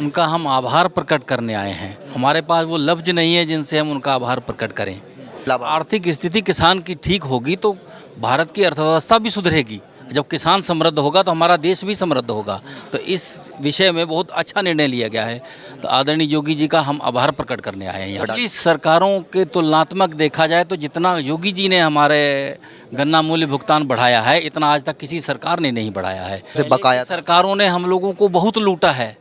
उनका हम आभार प्रकट करने आए हैं। हमारे पास वो लफ्ज़ नहीं है जिनसे हम उनका आभार प्रकट करें। आर्थिक स्थिति किसान की ठीक होगी तो भारत की अर्थव्यवस्था भी सुधरेगी। जब किसान समृद्ध होगा तो हमारा देश भी समृद्ध होगा। तो इस विषय में बहुत अच्छा निर्णय लिया गया है। तो आदरणीय योगी जी का हम आभार प्रकट करने आए हैं यहाँ। पिछली सरकारों के तुलनात्मक देखा जाए तो जितना योगी जी ने हमारे गन्ना मूल्य भुगतान बढ़ाया है, इतना आज तक किसी सरकार ने नहीं बढ़ाया है। बकाया सरकारों ने हम लोगों को बहुत लूटा है।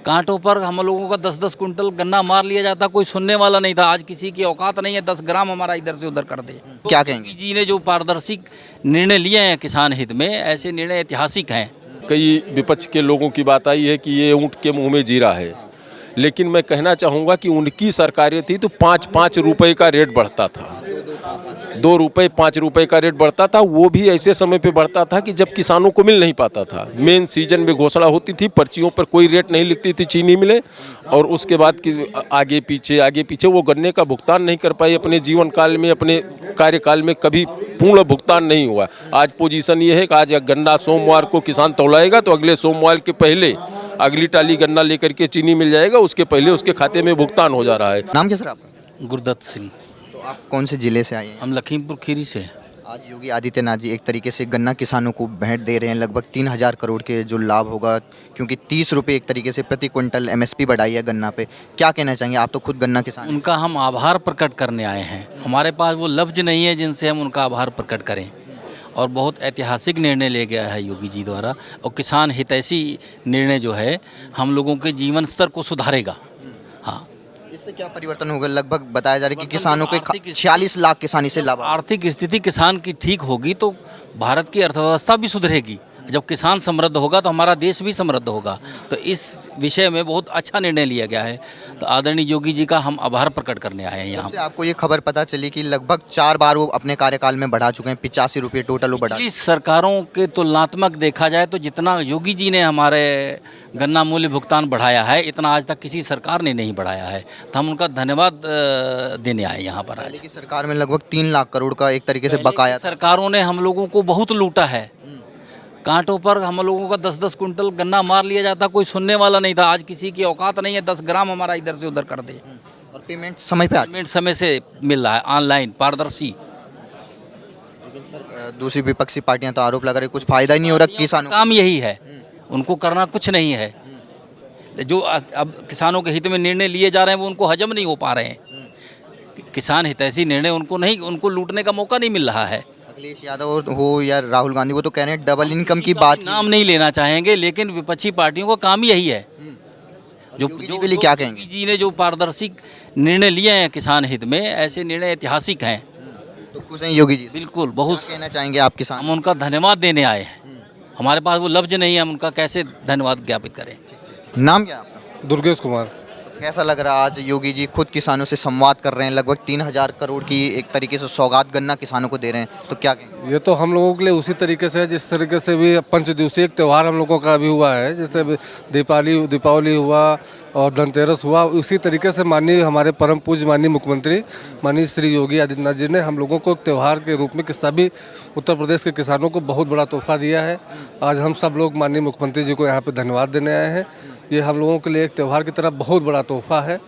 कांटों पर हम लोगों का 10-10 कुंटल गन्ना मार लिया जाता, कोई सुनने वाला नहीं था। आज किसी की औकात नहीं है 10 ग्राम हमारा इधर से उधर कर दे। क्या कहेंगे? जी ने जो पारदर्शी निर्णय लिए हैं किसान हित में, ऐसे निर्णय ऐतिहासिक हैं। कई विपक्ष के लोगों की बात आई है कि ये ऊँट के मुंह में जीरा है, लेकिन मैं कहना चाहूँगा कि उनकी सरकारें थी तो 5-5 रुपए का रेट बढ़ता था, 2 रुपए 5 रुपए का रेट बढ़ता था। वो भी ऐसे समय पे बढ़ता था कि जब किसानों को मिल नहीं पाता था। मेन सीजन में घोषणा होती थी, पर्चियों पर कोई रेट नहीं लिखती थी चीनी मिले, और उसके बाद कि आगे पीछे वो गन्ने का भुगतान नहीं कर पाई अपने जीवन काल में, अपने कार्यकाल में कभी पूर्ण भुगतान नहीं हुआ। आज पोजीशन ये है कि आज गन्ना सोमवार को किसान तौलाएगा तो अगले सोमवार के पहले अगली टाली गन्ना लेकर के चीनी मिल जाएगा, उसके पहले उसके खाते में भुगतान हो जा रहा है। नाम क्या सर आपका? गुरदत्त सिंह। तो आप कौन से जिले से आए हैं? हम लखीमपुर खीरी से। आज योगी आदित्यनाथ जी एक तरीके से गन्ना किसानों को भेंट दे रहे हैं, लगभग 3000 करोड़ के जो लाभ होगा, क्योंकि 30 रुपये एक तरीके से प्रति क्विंटल एमएसपी बढ़ाई है गन्ना पे। क्या कहना चाहेंगे? आप तो खुद गन्ना किसान हैं। उनका हम आभार प्रकट करने आए हैं। हमारे पास वो लफ्ज़ नहीं है जिनसे हम उनका आभार प्रकट करें। और बहुत ऐतिहासिक निर्णय ले गया है योगी जी द्वारा, और किसान हितैषी निर्णय जो है हम लोगों के जीवन स्तर को सुधारेगा। हाँ, इससे क्या परिवर्तन होगा? लगभग बताया जा रहा है कि किसानों के 46 लाख किसान इससे लाभ। आर्थिक स्थिति किसान की ठीक होगी तो भारत की अर्थव्यवस्था भी सुधरेगी। जब किसान समृद्ध होगा तो हमारा देश भी समृद्ध होगा। तो इस विषय में बहुत अच्छा निर्णय लिया गया है। तो आदरणीय योगी जी का हम आभार प्रकट करने आए हैं यहाँ। आपको ये खबर पता चली कि लगभग 4 बार वो अपने कार्यकाल में बढ़ा चुके हैं, 85 रुपये टोटल वो बढ़ा। पिछली सरकारों के तुलनात्मक देखा जाए तो जितना योगी जी ने हमारे गन्ना मूल्य भुगतान बढ़ाया है, इतना आज तक किसी सरकार ने नहीं बढ़ाया है। तो हम उनका धन्यवाद देने आए यहाँ पर। आज की सरकार में लगभग 3 लाख करोड़ का एक तरीके से बकाया। सरकारों ने हम लोगों को बहुत लूटा है। कांटों पर हम लोगों का 10-10 कुंटल गन्ना मार लिया जाता, कोई सुनने वाला नहीं था। आज किसी की औकात नहीं है 10 ग्राम हमारा इधर से उधर कर दे। और पेमेंट समय पे पेमेंट समय से मिल रहा है, ऑनलाइन पारदर्शी। दूसरी विपक्षी पार्टियां तो आरोप लगा रही कुछ फायदा ही नहीं हो रहा किसानों को। काम यही है, उनको करना कुछ नहीं है। जो अब किसानों के हित में निर्णय लिए जा रहे हैं वो उनको हजम नहीं हो पा रहे हैं। किसान हितैषी निर्णय उनको लूटने का मौका नहीं मिल रहा है। अखिलेश यादव हो या राहुल गांधी, वो तो कह रहे हैं डबल इनकम की बात। नाम नहीं लेना चाहेंगे, लेकिन विपक्षी पार्टियों का काम यही है। जो के लिए क्या कहेंगे? जी ने जो पारदर्शी निर्णय लिए हैं किसान हित में, ऐसे निर्णय ऐतिहासिक हैं। तो खुश हैं योगी जी? बिल्कुल, बहुत कहना चाहेंगे आप किसान? हम उनका धन्यवाद देने आए हैं। हमारे पास वो लफ्ज़ नहीं है, हम उनका कैसे धन्यवाद ज्ञापित करें। नाम क्या आपका? दुर्गेश कुमार। कैसा लग रहा है आज योगी जी खुद किसानों से संवाद कर रहे हैं, लगभग 3000 करोड़ की एक तरीके से सौगात गन्ना किसानों को दे रहे हैं, तो क्या कहेंगे? ये तो हम लोगों के लिए उसी तरीके से है जिस तरीके से भी पंचदिवसीय त्यौहार हम लोगों का भी हुआ है। जैसे दीपावली हुआ और धनतेरस हुआ, उसी तरीके से माननीय हमारे परम पूज्य माननीय मुख्यमंत्री माननीय श्री योगी आदित्यनाथ जी ने हम लोगों को एक त्यौहार के रूप में सभी उत्तर प्रदेश के किसानों को बहुत बड़ा तोहफा दिया है। आज हम सब लोग माननीय मुख्यमंत्री जी को यहाँ पे धन्यवाद देने आए हैं। ये हम लोगों के लिए एक त्यौहार की तरह बहुत बड़ा तोहफा है।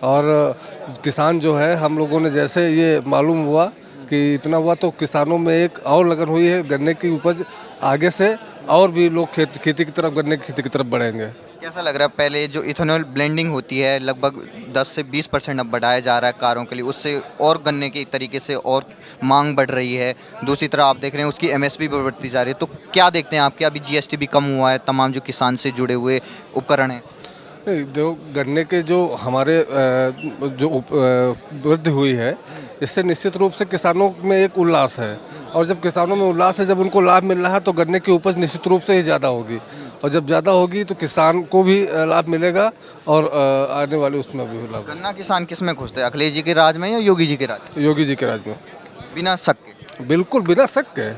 और किसान जो है, हम लोगों ने जैसे ये मालूम हुआ कि इतना हुआ, तो किसानों में एक और लगन हुई है गन्ने की उपज आगे से, और भी लोग खेती की तरफ, गन्ने की खेती की तरफ बढ़ेंगे। कैसा लग रहा है? पहले जो इथेनॉल ब्लेंडिंग होती है लगभग 10 से 20% अब बढ़ाया जा रहा है कारों के लिए, उससे और गन्ने की तरीके से और मांग बढ़ रही है। दूसरी तरफ आप देख रहे हैं उसकी एमएसपी भी बढ़ती जा रही है। तो क्या देखते हैं आपके? अभी जीएसटी भी कम हुआ है, तमाम जो किसान से जुड़े हुए उपकरण हैं। नहीं, जो गन्ने के जो हमारे जो वृद्धि हुई है, इससे निश्चित रूप से किसानों में एक उल्लास है। और जब किसानों में उल्लास है, जब उनको लाभ मिल रहा है, तो गन्ने की उपज निश्चित रूप से ही ज़्यादा होगी। और जब ज़्यादा होगी तो किसान को भी लाभ मिलेगा और आने वाले उसमें भी लाभ। गन्ना किसान किस में खुश थे? अखिलेश जी के राज में या योगी जी के राज में? योगी जी के राज में, बिना शक के। बिल्कुल बिना शक के।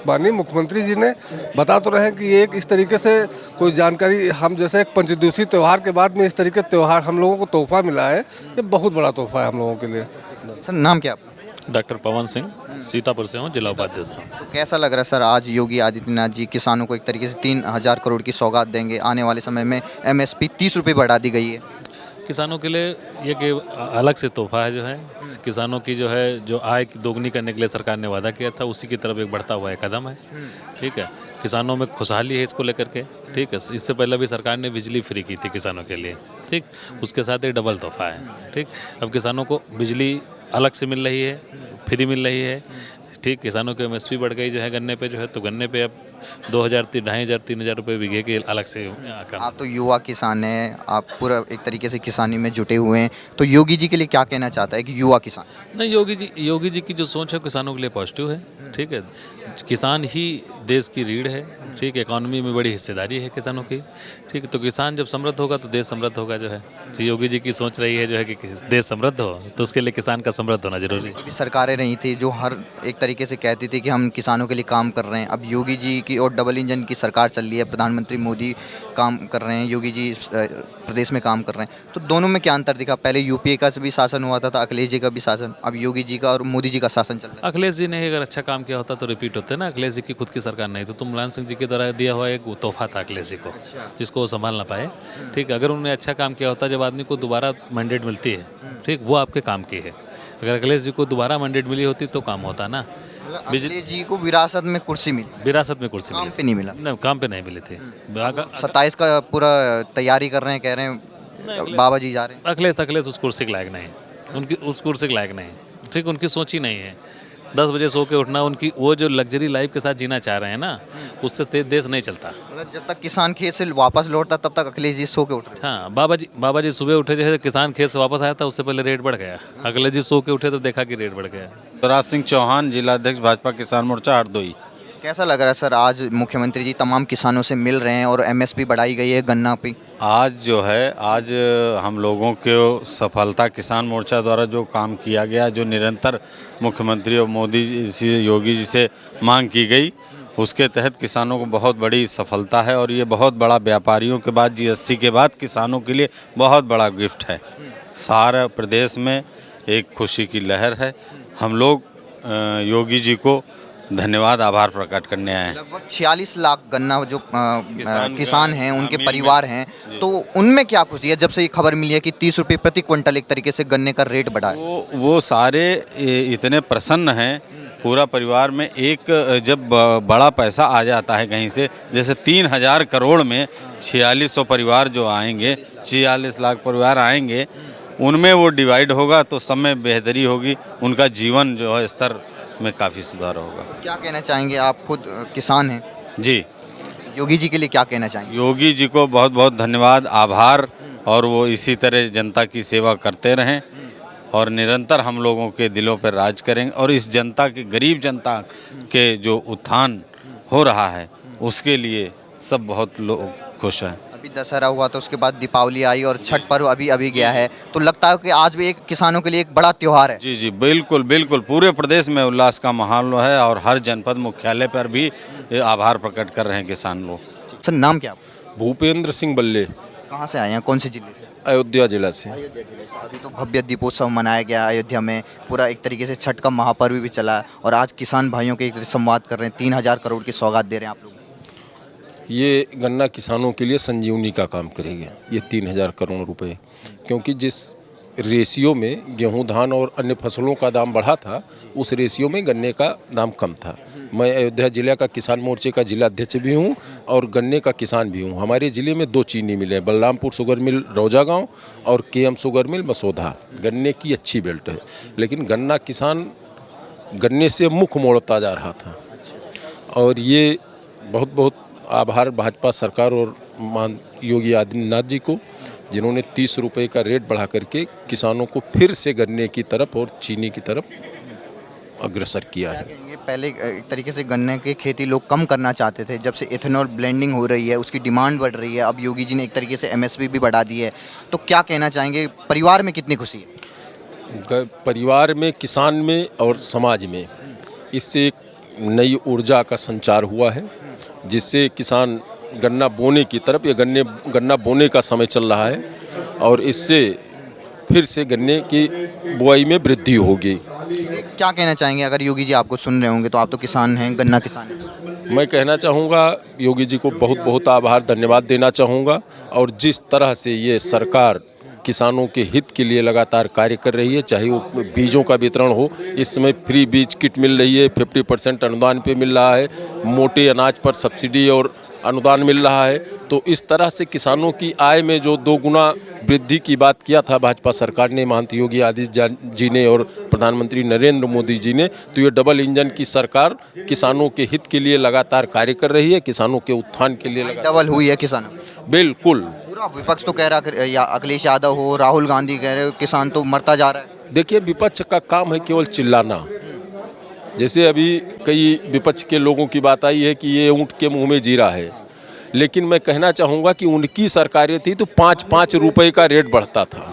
माननीय मुख्यमंत्री जी ने बता तो रहे हैं कि एक इस तरीके से कोई जानकारी, हम जैसे एक पंचदिवसीय त्यौहार के बाद में इस तरीके त्यौहार हम लोगों को तोहफा मिला है, ये बहुत बड़ा तोहफा है हम लोगों के लिए। सर नाम क्या आपका? डॉक्टर पवन सिंह, सीतापुर से हूँ, जिला उपाध्यक्ष हूँ। तो कैसा लग रहा है सर, आज योगी आदित्यनाथ जी किसानों को एक तरीके से 3,000 करोड़ की सौगात देंगे, आने वाले समय में एमएसपी 30 रुपये बढ़ा दी गई है। किसानों के लिए ये कि अलग से तोहफा है, जो है किसानों की जो है जो आय दोगुनी करने के लिए सरकार ने वादा किया था, उसी की तरफ एक बढ़ता हुआ एक कदम है। ठीक है, किसानों में खुशहाली है इसको लेकर के। ठीक है, इससे पहले भी सरकार ने बिजली फ्री की थी किसानों के लिए। ठीक, उसके साथ एक डबल तोहफा है। ठीक, अब किसानों को बिजली अलग से मिल रही है, फ्री मिल रही है। ठीक, किसानों की एमएसपी बढ़ गई जो है गन्ने पे, जो है तो गन्ने पे अब 2,000, 2,500, 3,000 रुपये बीघे के अलग से कम। आप तो युवा किसान हैं, आप पूरा एक तरीके से किसानी में जुटे हुए हैं, तो योगी जी के लिए क्या कहना चाहता है कि युवा किसान? नहीं, योगी जी की जो सोच है किसानों के लिए पॉजिटिव है। ठीक है, किसान ही देश की रीढ़ है। ठीक, इकॉनमी में बड़ी हिस्सेदारी है किसानों की। ठीक है, तो किसान जब समृद्ध होगा तो देश समृद्ध होगा। जो है तो योगी जी की सोच रही है जो है कि देश समृद्ध हो, तो उसके लिए किसान का समृद्ध होना जरूरी है। अभी सरकारें रही थी जो हर एक तरीके से कहती थी कि हम किसानों के लिए काम कर रहे हैं। अब योगी जी की और डबल इंजन की सरकार चल रही है, प्रधानमंत्री मोदी काम कर रहे हैं, योगी जी प्रदेश में काम कर रहे हैं, तो दोनों में क्या अंतर दिखा? पहले यूपीए का भी शासन हुआ था, अखिलेश जी का भी शासन, अब योगी जी का और मोदी जी का शासन चल रहा है। अखिलेश जी ने अगर अच्छा काम किया होता तो रिपीट होते ना। अखिलेश जी की खुद की सरकार नहीं, तो मुलायम सिंह जी के द्वारा दिया हुआ एक तोहफा था अखिलेश जी को, जिसको वो संभाल ना पाए। ठीक, अगर उन्होंने अच्छा काम किया होता, जब आदमी को दोबारा मैंडेट मिलती है, ठीक, वो आपके काम की है। अगर अखिलेश जी को दोबारा मैंडेट मिली होती तो काम होता ना। अखिलेश जी को विरासत में कुर्सी मिली, विरासत में कुर्सी काम मिली पे नहीं मिला। नहीं, काम पे नहीं मिली थी। 27 का पूरा तैयारी कर रहे हैं, कह रहे हैं बाबा जी जा रहे हैं। अखिलेश उस कुर्सी के लायक नहीं, उनकी उस कुर्सी के लायक नहीं। ठीक, उनकी सोच ही नहीं है। 10 बजे सो के उठना, उनकी वो जो लग्जरी लाइफ के साथ जीना चाह रहे हैं ना, उससे देश नहीं चलता। मतलब जब तक किसान खेत से वापस लौटता तब तक अखिलेश जी सो के उठ रहे। हाँ, बाबा जी सुबह उठे, जैसे किसान खेत से वापस आया था उससे पहले रेट बढ़ गया। अखिलेश जी सो के उठे तो देखा कि रेट बढ़ गया। स्वराज सिंह चौहान, जिलाध्यक्ष भाजपा किसान मोर्चा हरदोई। कैसा लग रहा है सर, आज मुख्यमंत्री जी तमाम किसानों से मिल रहे हैं और एमएसपी बढ़ाई गई है गन्ना पे? आज जो है, आज हम लोगों को सफलता किसान मोर्चा द्वारा जो काम किया गया, जो निरंतर मुख्यमंत्री और मोदी जी, योगी जी से मांग की गई, उसके तहत किसानों को बहुत बड़ी सफलता है। और ये बहुत बड़ा, व्यापारियों के बाद, जीएसटी के बाद किसानों के लिए बहुत बड़ा गिफ्ट है। सारे प्रदेश में एक खुशी की लहर है। हम लोग योगी जी को धन्यवाद, आभार प्रकट करने आए हैं। लगभग 46 लाख गन्ना जो किसान हैं, उनके परिवार हैं, तो उनमें क्या खुशी है जब से ये खबर मिली है कि 30 रुपये प्रति क्विंटल एक तरीके से गन्ने का रेट बढ़ा है? वो सारे इतने प्रसन्न हैं, पूरा परिवार में। एक जब बड़ा पैसा आ जाता है कहीं से, जैसे 3,000 करोड़ में 4600 परिवार जो आएंगे, 46 लाख परिवार आएंगे, उनमें वो डिवाइड होगा तो सब में बेहतरी होगी, उनका जीवन जो है स्तर में काफ़ी सुधार होगा। क्या कहना चाहेंगे, आप खुद किसान हैं जी, योगी जी के लिए क्या कहना चाहेंगे? योगी जी को बहुत बहुत धन्यवाद, आभार, और वो इसी तरह जनता की सेवा करते रहें और निरंतर हम लोगों के दिलों पर राज करेंगे। और इस जनता के, गरीब जनता के जो उत्थान हो रहा है, उसके लिए सब बहुत लोग खुश हैं। अभी दशहरा हुआ तो उसके बाद दीपावली आई और छठ पर्व अभी गया है, तो लगता है कि आज भी एक किसानों के लिए एक बड़ा त्यौहार है। जी, बिल्कुल बिल्कुल, पूरे प्रदेश में उल्लास का माहौल है और हर जनपद मुख्यालय पर भी आभार प्रकट कर रहे हैं किसान लोग। सर, नाम क्या? भूपेंद्र सिंह बल्ले, कहाँ से आए हैं, कौन से जिले से? अयोध्या जिला से। अयोध्या जिले से। अभी तो भव्य दीपोत्सव मनाया गया अयोध्या में, पूरा एक तरीके से छठ का महापर्व भी चला, और आज किसान भाइयों के एक संवाद कर रहे हैं, 3,000 करोड़ की सौगात दे रहे हैं आप लोग। ये गन्ना किसानों के लिए संजीवनी का काम करेगा, ये 3,000 करोड़ रुपए। क्योंकि जिस रेशियो में गेहूं, धान और अन्य फसलों का दाम बढ़ा था, उस रेशियो में गन्ने का दाम कम था। मैं अयोध्या जिले का किसान मोर्चे का जिला अध्यक्ष भी हूं और गन्ने का किसान भी हूं। हमारे ज़िले में 2 चीनी मिल हैं, बलरामपुर शुगर मिल रौजा गांव और केएम शुगर मिल मसौधा। गन्ने की अच्छी बेल्ट है, लेकिन गन्ना किसान गन्ने से मुख मोड़ता जा रहा था। और ये बहुत बहुत आभार भाजपा सरकार और मान योगी आदित्यनाथ जी को, जिन्होंने 30 रुपये का रेट बढ़ा करके किसानों को फिर से गन्ने की तरफ और चीनी की तरफ अग्रसर किया है। पहले एक तरीके से गन्ने की खेती लोग कम करना चाहते थे, जब से इथेनॉल ब्लेंडिंग हो रही है, उसकी डिमांड बढ़ रही है, अब योगी जी ने एक तरीके से एमएसपी भी बढ़ा दी है, तो क्या कहना चाहेंगे, परिवार में कितनी खुशी है? परिवार में, किसान में और समाज में इससे एक नई ऊर्जा का संचार हुआ है, जिससे किसान गन्ना बोने की तरफ, या गन्ना बोने का समय चल रहा है और इससे फिर से गन्ने की बुआई में वृद्धि होगी। क्या कहना चाहेंगे अगर योगी जी आपको सुन रहे होंगे, तो आप तो किसान हैं, गन्ना किसान हैं। मैं कहना चाहूँगा योगी जी को बहुत बहुत आभार धन्यवाद देना चाहूँगा। और जिस तरह से ये सरकार किसानों के हित के लिए लगातार कार्य कर रही है, चाहे वो बीजों का वितरण हो, इस समय फ्री बीज किट मिल रही है, 50% अनुदान पे मिल रहा है, मोटे अनाज पर सब्सिडी और अनुदान मिल रहा है। तो इस तरह से किसानों की आय में जो 2 गुना वृद्धि की बात किया था भाजपा सरकार ने, महंत योगी आदित्यनाथ जी ने और प्रधानमंत्री नरेंद्र मोदी जी ने, तो ये डबल इंजन की सरकार किसानों के हित के लिए लगातार कार्य कर रही है, किसानों के उत्थान के लिए डबल हुई है किसानों। बिल्कुल। पूरा विपक्ष तो कह रहा है, या अखिलेश यादव हो, राहुल गांधी कह रहे हो, किसान तो मरता जा रहा है। देखिए, विपक्ष का काम है केवल चिल्लाना। जैसे अभी कई विपक्ष के लोगों की बात आई है कि ये ऊँट के मुंह में जीरा है, लेकिन मैं कहना चाहूँगा कि उनकी सरकारें थी तो 5-5 रुपए का रेट बढ़ता था,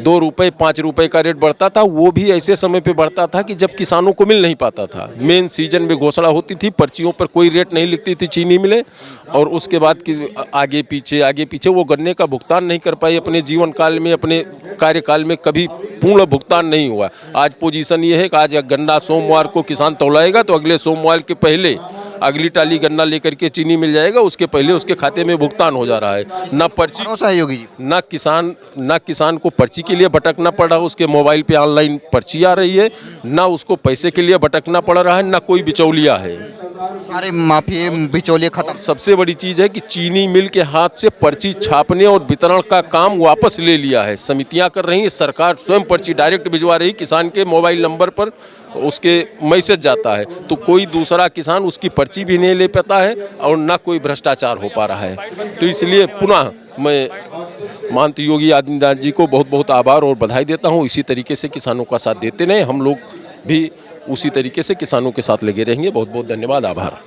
2 रुपए 5 रुपए का रेट बढ़ता था। वो भी ऐसे समय पे बढ़ता था कि जब किसानों को मिल नहीं पाता था। मेन सीजन में घोषणा होती थी, पर्चियों पर कोई रेट नहीं लिखती थी चीनी मिले, और उसके बाद कि आगे पीछे वो गन्ने का भुगतान नहीं कर पाई अपने जीवन काल में, अपने कार्यकाल में कभी पूर्ण भुगतान नहीं हुआ। आज पोजीशन ये है कि आज गन्ना सोमवार को किसान तौलाएगा तो अगले सोमवार के पहले अगली टाली गन्ना लेकर के चीनी मिल जाएगा, उसके पहले उसके खाते में भुगतान हो जा रहा है। ना पर्ची, भरोसा है योगी जी। ना किसान को पर्ची के लिए भटकना पड़ रहा है, उसके मोबाइल पे ऑनलाइन पर्ची आ रही है, ना उसको पैसे के लिए भटकना पड़ रहा है, ना कोई बिचौलिया है। सारे माफिए बिचौलिए खत्म। सबसे बड़ी चीज़ है कि चीनी मिल के हाथ से पर्ची छापने और वितरण का काम वापस ले लिया है, समितियां कर रही हैं, सरकार स्वयं पर्ची डायरेक्ट भिजवा रही, किसान के मोबाइल नंबर पर उसके मैसेज जाता है, तो कोई दूसरा किसान उसकी पर्ची भी नहीं ले पाता है और ना कोई भ्रष्टाचार हो पा रहा है। तो इसलिए पुनः मैं महंत योगी आदित्यनाथ जी को बहुत बहुत आभार और बधाई देता हूँ। इसी तरीके से किसानों का साथ देते रहें, हम लोग भी उसी तरीके से किसानों के साथ लगे रहेंगे। बहुत बहुत धन्यवाद, आभार।